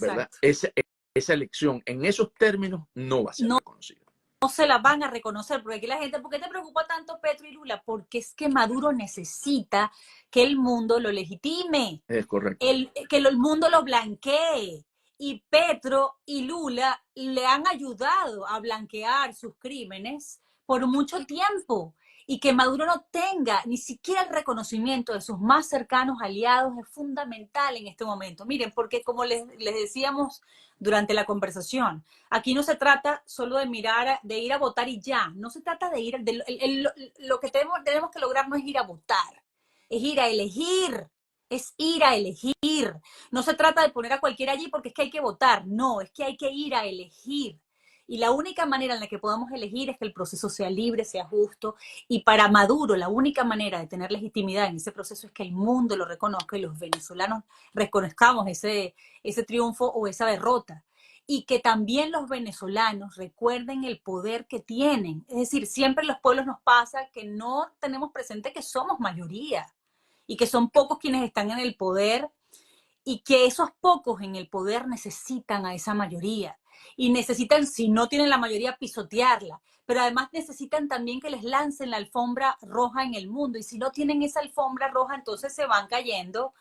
[SPEAKER 2] ¿verdad? Esa elección en esos términos no va a ser reconocida.
[SPEAKER 1] No se la van a reconocer, porque aquí la gente, ¿por qué te preocupa tanto Petro y Lula? Porque es que Maduro necesita que el mundo lo legitime,
[SPEAKER 2] Es correcto.
[SPEAKER 1] que el mundo lo blanquee. Y Petro y Lula le han ayudado a blanquear sus crímenes por mucho tiempo. Y que Maduro no tenga ni siquiera el reconocimiento de sus más cercanos aliados es fundamental en este momento. Miren, porque como les decíamos durante la conversación, aquí no se trata solo de mirar, de ir a votar y ya. No se trata de ir, lo que tenemos que lograr no es ir a votar, es ir a elegir. Es ir a elegir. No se trata de poner a cualquiera allí porque es que hay que votar. No, es que hay que ir a elegir. Y la única manera en la que podamos elegir es que el proceso sea libre, sea justo. Y para Maduro, la única manera de tener legitimidad en ese proceso es que el mundo lo reconozca y los venezolanos reconozcamos ese triunfo o esa derrota. Y que también los venezolanos recuerden el poder que tienen. Es decir, siempre en los pueblos nos pasa que no tenemos presente que somos mayoría y que son pocos quienes están en el poder y que esos pocos en el poder necesitan a esa mayoría y necesitan, si no tienen la mayoría, pisotearla, pero además necesitan también que les lancen la alfombra roja en el mundo, y si no tienen esa alfombra roja, entonces se van cayendo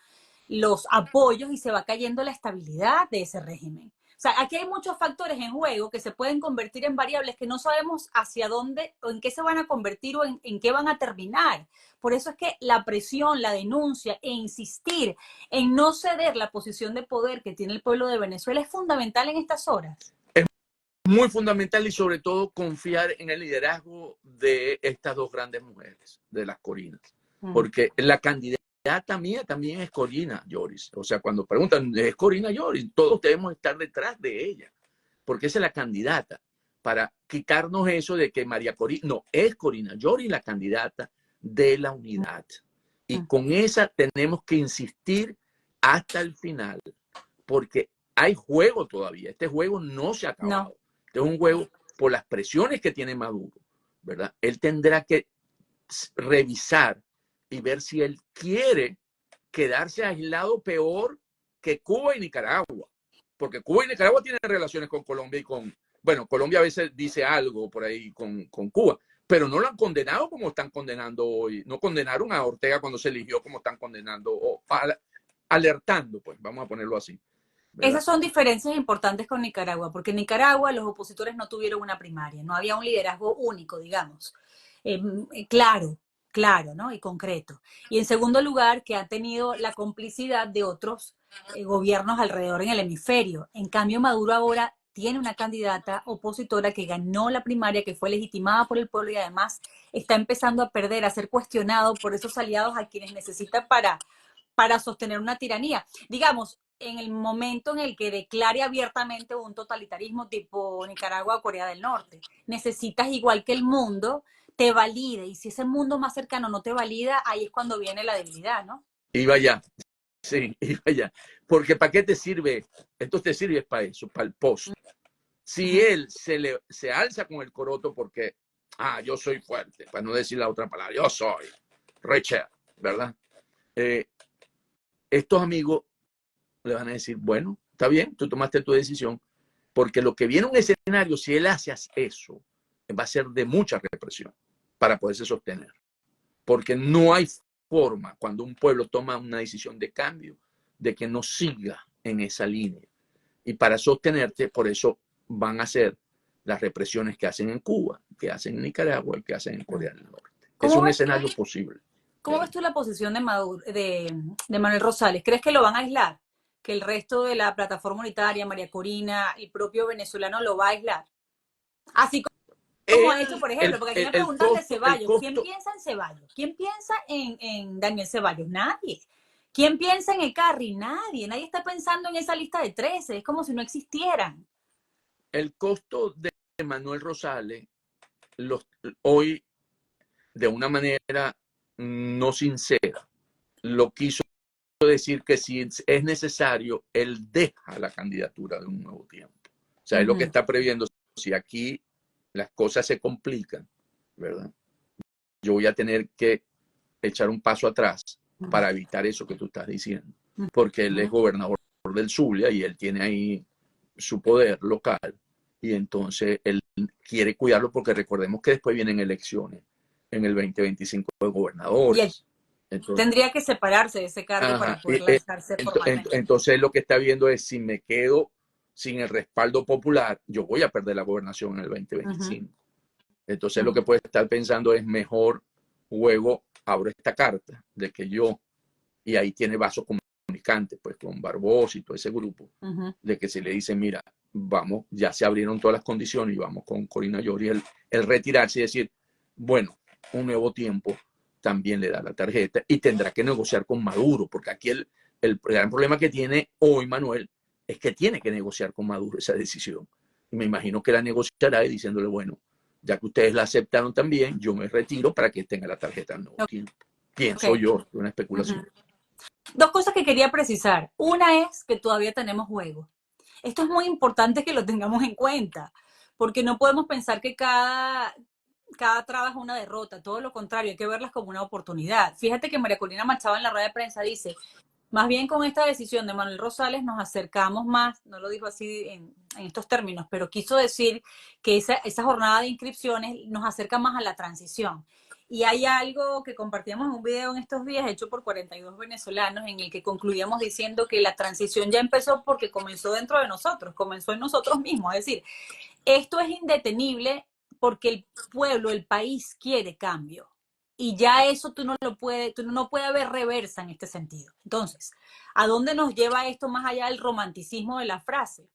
[SPEAKER 1] los apoyos y se va cayendo la estabilidad de ese régimen. O sea, aquí hay muchos factores en juego que se pueden convertir en variables que no sabemos hacia dónde o en qué se van a convertir o en qué van a terminar. Por eso es que la presión, la denuncia e insistir en no ceder la posición de poder que tiene el pueblo de Venezuela es fundamental en estas horas.
[SPEAKER 2] Es muy fundamental, y sobre todo confiar en el liderazgo de estas dos grandes mujeres, de las Corinas. Porque la candidata mía también es Corina Lloris. O sea, cuando preguntan, ¿es Corina Lloris? Todos debemos estar detrás de ella, porque esa es la candidata, para quitarnos eso de que María Corina, no, es Corina Lloris la candidata de la unidad. Y con esa tenemos que insistir hasta el final, porque hay juego todavía. Este juego no se ha acabado. No. Este es un juego por las presiones que tiene Maduro, ¿verdad? Él tendrá que revisar y ver si él quiere quedarse aislado peor que Cuba y Nicaragua. Porque Cuba y Nicaragua tienen relaciones con Colombia y con... Bueno, Colombia a veces dice algo por ahí con Cuba, pero no lo han condenado como están condenando hoy. No condenaron a Ortega cuando se eligió como están condenando, o alertando, pues, vamos a ponerlo así, ¿verdad?
[SPEAKER 1] Esas son diferencias importantes con Nicaragua, porque en Nicaragua los opositores no tuvieron una primaria, no había un liderazgo único, digamos, claro, ¿no? Y concreto. Y en segundo lugar, que ha tenido la complicidad de otros gobiernos alrededor en el hemisferio. En cambio, Maduro ahora tiene una candidata opositora que ganó la primaria, que fue legitimada por el pueblo y además está empezando a perder, a ser cuestionado por esos aliados a quienes necesita para sostener una tiranía. Digamos, en el momento en el que declare abiertamente un totalitarismo tipo Nicaragua o Corea del Norte, necesitas, igual que el mundo, te valide. Y si ese mundo más cercano no te valida, ahí es cuando viene la debilidad, ¿no?
[SPEAKER 2] Iba ya. Sí, iba ya. Porque ¿para qué te sirve? Esto te sirve para eso, para el post. Si él se alza con el coroto porque, yo soy fuerte, para no decir la otra palabra, yo soy Richard, ¿verdad? Estos amigos le van a decir, bueno, está bien, tú tomaste tu decisión, porque lo que viene un escenario, si él hace eso, va a ser de mucha represión para poderse sostener. Porque no hay forma, cuando un pueblo toma una decisión de cambio, de que no siga en esa línea. Y para sostenerte, por eso van a ser las represiones que hacen en Cuba, que hacen en Nicaragua y que hacen en Corea del Norte. Es un escenario posible.
[SPEAKER 1] ¿Cómo ves tú la posición de Manuel Rosales? ¿Crees que lo van a aislar? ¿Que el resto de la plataforma unitaria, María Corina, el propio venezolano lo va a aislar? Así como ha hecho, por ejemplo, porque aquí me preguntan de Ceballos. ¿Quién piensa en Ceballos? ¿Quién piensa en Daniel Ceballos? Nadie. ¿Quién piensa en Ecarri? Nadie. Nadie está pensando en esa lista de 13. Es como si no existieran.
[SPEAKER 2] El costo de Manuel Rosales, hoy, de una manera no sincera, lo quiso decir que si es necesario, él deja la candidatura de un nuevo tiempo. O sea, es lo que está previendo. Si aquí las cosas se complican, ¿verdad? Yo voy a tener que echar un paso atrás para evitar eso que tú estás diciendo, porque él es gobernador del Zulia y él tiene ahí su poder local y entonces él quiere cuidarlo porque recordemos que después vienen elecciones en el 2025 de gobernadores.
[SPEAKER 1] Entonces, tendría que separarse de ese cargo para poder lanzarse formalmente.
[SPEAKER 2] Entonces lo que está viendo es si me quedo sin el respaldo popular, yo voy a perder la gobernación en el 2025. Entonces lo que puede estar pensando es mejor juego, abro esta carta de que yo, y ahí tiene vasos comunicantes, pues con Barbosa y todo ese grupo, de que se le dice, mira, vamos, ya se abrieron todas las condiciones y vamos con Corina Llori, el retirarse y decir, bueno, un nuevo tiempo también le da la tarjeta y tendrá que negociar con Maduro, porque aquí el gran problema que tiene hoy Manuel es que tiene que negociar con Maduro esa decisión. Y me imagino que la negociará diciéndole, bueno, ya que ustedes la aceptaron también, yo me retiro para que tenga la tarjeta al nuevo tiempo. Pienso yo, una especulación.
[SPEAKER 1] Dos cosas que quería precisar. Una es que todavía tenemos juego. Esto es muy importante que lo tengamos en cuenta, porque no podemos pensar que cada traba es una derrota, todo lo contrario, hay que verlas como una oportunidad. Fíjate que María Corina Machado en la rueda de prensa dice, más bien con esta decisión de Manuel Rosales nos acercamos más, no lo dijo así en estos términos, pero quiso decir que esa jornada de inscripciones nos acerca más a la transición. Y hay algo que compartíamos en un video en estos días hecho por 42 venezolanos en el que concluíamos diciendo que la transición ya empezó porque comenzó dentro de nosotros, comenzó en nosotros mismos. Es decir, esto es indetenible porque el pueblo, el país quiere cambio. Y ya eso tú no puede haber reversa en este sentido. Entonces, ¿a dónde nos lleva esto más allá del romanticismo de la frase?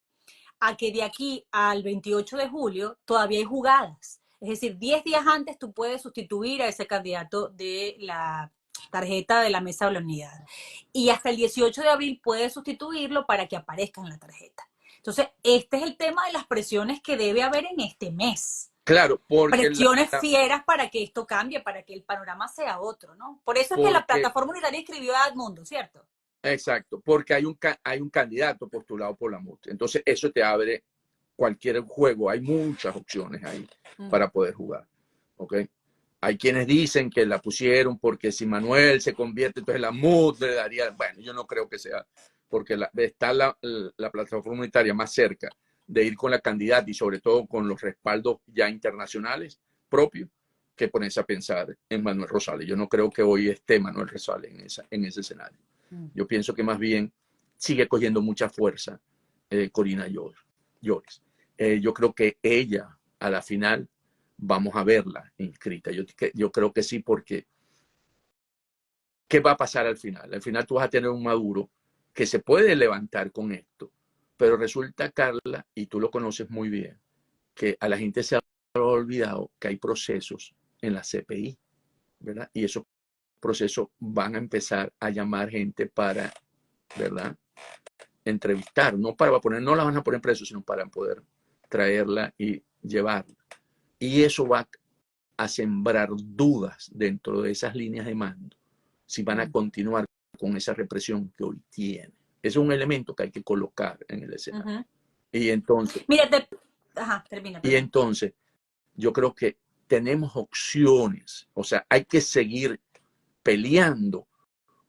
[SPEAKER 1] A que de aquí al 28 de julio todavía hay jugadas. Es decir, 10 días antes tú puedes sustituir a ese candidato de la tarjeta de la Mesa de la Unidad. Y hasta el 18 de abril puedes sustituirlo para que aparezca en la tarjeta. Entonces, este es el tema de las presiones que debe haber en este mes.
[SPEAKER 2] Claro, porque
[SPEAKER 1] presiones fieras para que esto cambie, para que el panorama sea otro, ¿no? Por eso es que la plataforma unitaria escribió a Edmundo, ¿cierto?
[SPEAKER 2] Exacto, porque hay un candidato postulado por la MUT. Entonces eso te abre cualquier juego. Hay muchas opciones ahí para poder jugar. ¿Ok? Hay quienes dicen que la pusieron porque si Manuel se convierte, entonces la MUT le daría. Bueno, yo no creo que sea, porque está la plataforma unitaria más cerca de ir con la candidata y sobre todo con los respaldos ya internacionales propios que ponerse a pensar en Manuel Rosales. Yo no creo que hoy esté Manuel Rosales en ese escenario. Yo pienso que más bien sigue cogiendo mucha fuerza Corina Lloris. Yo creo que ella, a la final, vamos a verla inscrita. Yo creo que sí, porque ¿qué va a pasar al final? Al final tú vas a tener un Maduro que se puede levantar con esto, pero resulta, Carla, y tú lo conoces muy bien, que a la gente se ha olvidado que hay procesos en la CPI, ¿verdad? Y esos procesos van a empezar a llamar gente para, ¿verdad? Entrevistar, no la van a poner preso, sino para poder traerla y llevarla. Y eso va a sembrar dudas dentro de esas líneas de mando, si van a continuar con esa represión que hoy tiene. Es un elemento que hay que colocar en el escenario. Y entonces,
[SPEAKER 1] termina.
[SPEAKER 2] Y entonces, yo creo que tenemos opciones, o sea, hay que seguir peleando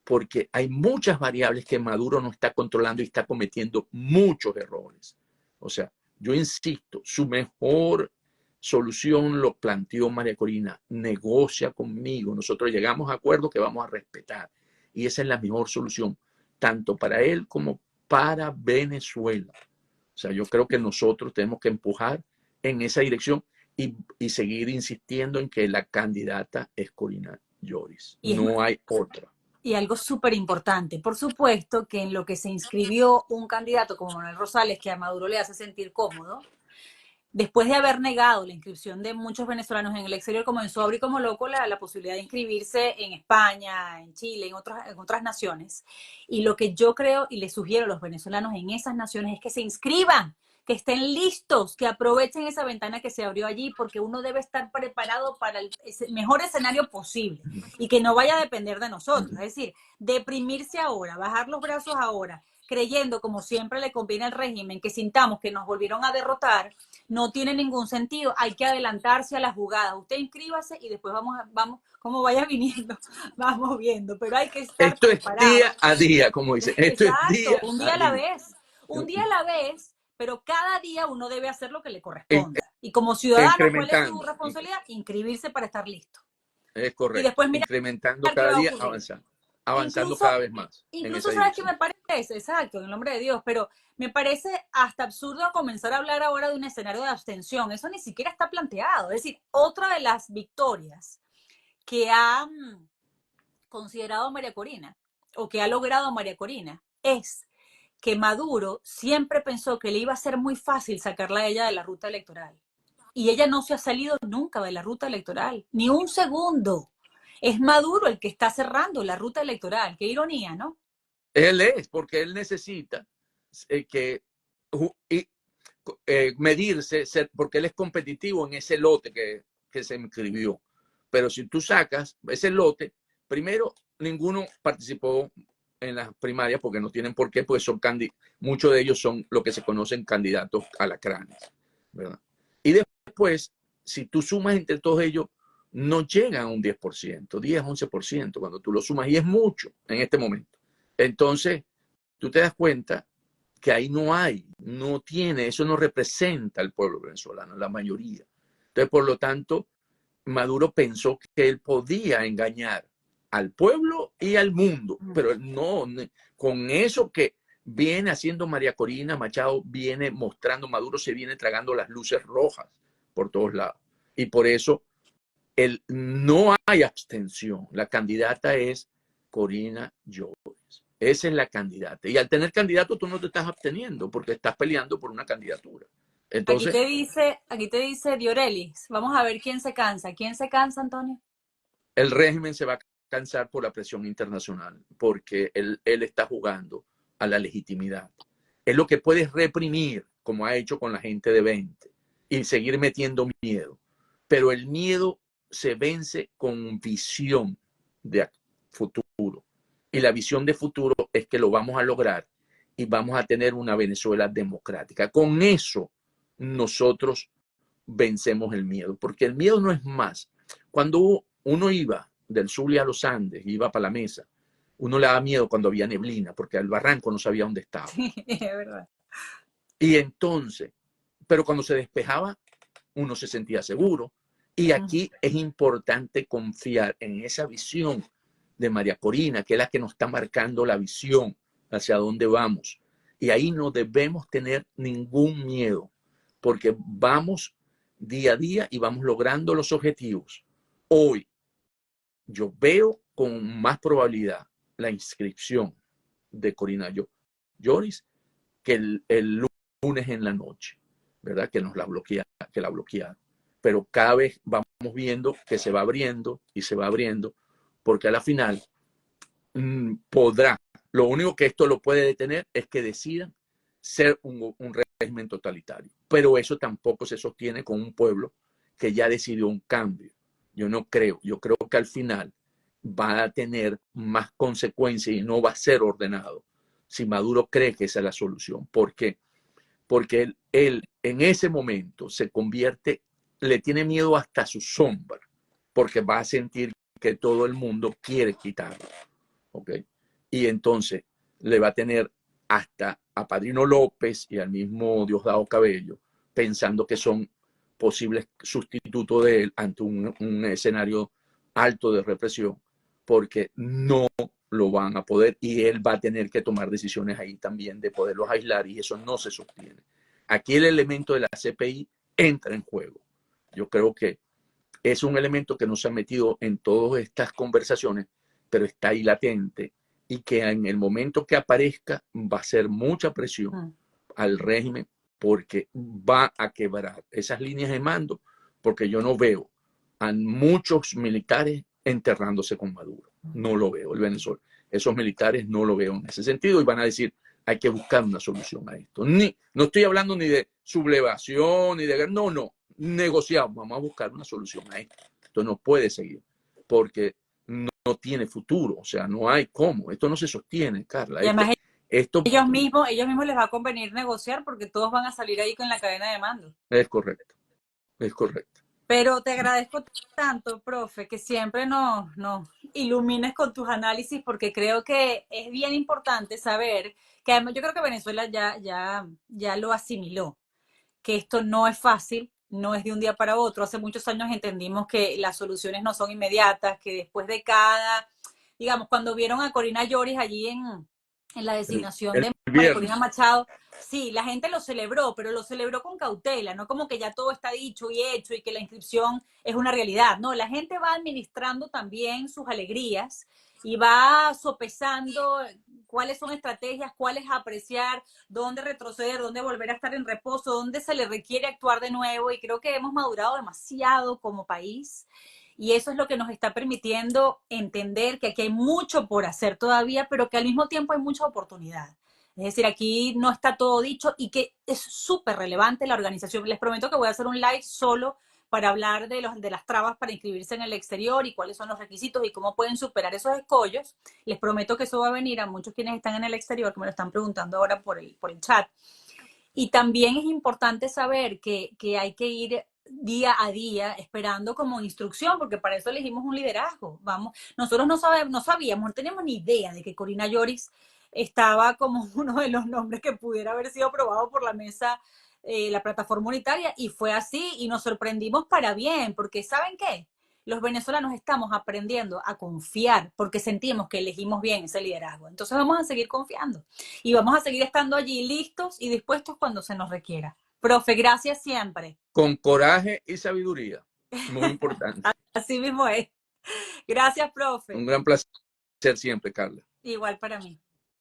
[SPEAKER 2] porque hay muchas variables que Maduro no está controlando y está cometiendo muchos errores. O sea, yo insisto, su mejor solución lo planteó María Corina, negocia conmigo, nosotros llegamos a acuerdos que vamos a respetar. Y esa es la mejor solución, tanto para él como para Venezuela. O sea, yo creo que nosotros tenemos que empujar en esa dirección y seguir insistiendo en que la candidata es Corina Lloris. No hay otra.
[SPEAKER 1] Y algo súper importante, por supuesto que en lo que se inscribió un candidato como Manuel Rosales, que a Maduro le hace sentir cómodo, después de haber negado la inscripción de muchos venezolanos en el exterior, comenzó a abrir como loco la posibilidad de inscribirse en España, en Chile, en otras naciones. Y lo que yo creo y les sugiero a los venezolanos en esas naciones es que se inscriban, que estén listos, que aprovechen esa ventana que se abrió allí, porque uno debe estar preparado para el mejor escenario posible y que no vaya a depender de nosotros. Es decir, deprimirse ahora, bajar los brazos ahora, creyendo, como siempre le conviene al régimen, que sintamos que nos volvieron a derrotar, no tiene ningún sentido. Hay que adelantarse a la jugada. Usted inscríbase y después vamos, como vaya viniendo, vamos viendo. Pero hay que estar
[SPEAKER 2] Esto es
[SPEAKER 1] preparado.
[SPEAKER 2] día a día, como dicen. Esto es
[SPEAKER 1] Exacto,
[SPEAKER 2] día
[SPEAKER 1] un
[SPEAKER 2] a
[SPEAKER 1] día a la
[SPEAKER 2] día.
[SPEAKER 1] vez. Un día a la vez, pero cada día uno debe hacer lo que le
[SPEAKER 2] In-
[SPEAKER 1] corresponda. Y como ciudadano, ¿cuál es su
[SPEAKER 2] Incrementando.
[SPEAKER 1] responsabilidad? Inscribirse para estar listo.
[SPEAKER 2] Es
[SPEAKER 1] Y
[SPEAKER 2] correcto.
[SPEAKER 1] después mirar
[SPEAKER 2] Incrementando
[SPEAKER 1] qué
[SPEAKER 2] cada
[SPEAKER 1] va a
[SPEAKER 2] día,
[SPEAKER 1] ocurrir.
[SPEAKER 2] avanzando. Avanzando
[SPEAKER 1] Incluso,
[SPEAKER 2] cada vez más en esa
[SPEAKER 1] incluso ¿sabes qué
[SPEAKER 2] dirección.
[SPEAKER 1] me parece? Exacto, en el nombre de Dios, pero me parece hasta absurdo comenzar a hablar ahora de un escenario de abstención. Eso ni siquiera está planteado. Es decir, otra de las victorias que ha considerado María Corina, o que ha logrado María Corina, es que Maduro siempre pensó que le iba a ser muy fácil sacarla a ella de la ruta electoral. Y ella no se ha salido nunca de la ruta electoral, ni un segundo. Es Maduro el que está cerrando la ruta electoral. Qué ironía, ¿no?
[SPEAKER 2] Él es, porque él necesita que y, medirse, porque él es competitivo en ese lote que se inscribió. Pero si tú sacas ese lote, primero, ninguno participó en las primarias porque no tienen por qué, pues son muchos de ellos son lo que se conocen candidatos alacranes, ¿verdad? Y después, si tú sumas entre todos ellos, no llegan a un 10%, 10, 11% cuando tú lo sumas, y es mucho en este momento. Entonces, tú te das cuenta que ahí no tiene, eso no representa al pueblo venezolano, la mayoría. Entonces, por lo tanto, Maduro pensó que él podía engañar al pueblo y al mundo, pero no, con eso que viene haciendo María Corina Machado, viene mostrando, Maduro se viene tragando las luces rojas por todos lados. Y por eso no hay abstención. La candidata es Corina Lloris. Esa es la candidata. Y al tener candidato, tú no te estás absteniendo porque estás peleando por una candidatura. Entonces,
[SPEAKER 1] Aquí te dice Diorelis. Vamos a ver quién se cansa. ¿Quién se cansa, Antonio?
[SPEAKER 2] el régimen se va a cansar por la presión internacional porque él está jugando a la legitimidad. Es lo que puede reprimir, como ha hecho con la gente de 20, y seguir metiendo miedo. Pero el miedo se vence con visión de futuro. Y la visión de futuro es que lo vamos a lograr y vamos a tener una Venezuela democrática. Con eso nosotros vencemos el miedo, porque el miedo no es más. Cuando uno iba del Zulia a los Andes, iba para la mesa, uno le daba miedo cuando había neblina, porque al barranco no sabía dónde estaba.
[SPEAKER 1] Sí, es verdad.
[SPEAKER 2] Y entonces, pero cuando se despejaba, uno se sentía seguro. Y aquí es importante confiar en esa visión de María Corina, que es la que nos está marcando la visión hacia dónde vamos. Y ahí no debemos tener ningún miedo, porque vamos día a día y vamos logrando los objetivos. Hoy yo veo con más probabilidad la inscripción de Corina Lloris que el lunes en la noche, ¿verdad? Que la bloquearon. Pero cada vez vamos viendo que se va abriendo y se va abriendo, porque a la final podrá. Lo único que esto lo puede detener es que decidan ser un régimen totalitario. Pero eso tampoco se sostiene con un pueblo que ya decidió un cambio. Yo no creo. Yo creo que al final va a tener más consecuencias y no va a ser ordenado si Maduro cree que esa es la solución. ¿Por qué? Porque él en ese momento se convierte, le tiene miedo hasta su sombra, porque va a sentir que todo el mundo quiere quitarlo. ¿Ok? Y entonces le va a tener hasta a Padrino López y al mismo Diosdado Cabello pensando que son posibles sustitutos de él ante un escenario alto de represión, porque no lo van a poder y él va a tener que tomar decisiones ahí también de poderlos aislar y eso no se sostiene. Aquí el elemento de la CPI entra en juego. Yo creo que es un elemento que no se ha metido en todas estas conversaciones, pero está ahí latente y que en el momento que aparezca va a ser mucha presión al régimen porque va a quebrar esas líneas de mando, porque yo no veo a muchos militares enterrándose con Maduro. No lo veo, el Venezuela. Esos militares no lo veo en ese sentido y van a decir, hay que buscar una solución a esto. No estoy hablando ni de sublevación, ni de... No, negociamos, vamos a buscar una solución a esto. Esto no puede seguir, porque no tiene futuro, o sea, no hay cómo. Esto no se sostiene, Carla.
[SPEAKER 1] Y además
[SPEAKER 2] Esto
[SPEAKER 1] Ellos mismos les va a convenir negociar porque todos van a salir ahí con la cadena de mando.
[SPEAKER 2] es correcto, es correcto.
[SPEAKER 1] Pero te agradezco tanto, profe, que siempre nos ilumines con tus análisis porque creo que es bien importante saber que además yo creo que Venezuela ya lo asimiló, que esto no es fácil, no es de un día para otro. Hace muchos años entendimos que las soluciones no son inmediatas, que después de digamos, cuando vieron a Corina Lloris allí en la designación
[SPEAKER 2] El
[SPEAKER 1] de María Corina
[SPEAKER 2] viernes,
[SPEAKER 1] Machado, sí, la gente lo celebró, pero lo celebró con cautela, no como que ya todo está dicho y hecho y que la inscripción es una realidad. No, la gente va administrando también sus alegrías y va sopesando cuáles son estrategias, cuáles apreciar, dónde retroceder, dónde volver a estar en reposo, dónde se le requiere actuar de nuevo. Y creo que hemos madurado demasiado como país. Y eso es lo que nos está permitiendo entender que aquí hay mucho por hacer todavía, pero que al mismo tiempo hay mucha oportunidad. Es decir, aquí no está todo dicho y que es súper relevante la organización. Les prometo que voy a hacer un live solo para hablar de las trabas para inscribirse en el exterior y cuáles son los requisitos y cómo pueden superar esos escollos. Les prometo que eso va a venir a muchos quienes están en el exterior, que me lo están preguntando ahora por el chat. Y también es importante saber que hay que ir día a día esperando como instrucción, porque para eso elegimos un liderazgo. Vamos, nosotros no sabíamos, no teníamos ni idea de que Corina Lloris estaba como uno de los nombres que pudiera haber sido aprobado por la mesa, la plataforma unitaria, y fue así, y nos sorprendimos para bien, porque ¿saben qué? Los venezolanos estamos aprendiendo a confiar porque sentimos que elegimos bien ese liderazgo. Entonces vamos a seguir confiando y vamos a seguir estando allí listos y dispuestos cuando se nos requiera. Profe, gracias siempre.
[SPEAKER 2] con coraje y sabiduría, muy importante.
[SPEAKER 1] Así mismo es. Gracias, profe.
[SPEAKER 2] Un gran placer siempre, Carla.
[SPEAKER 1] Igual para mí.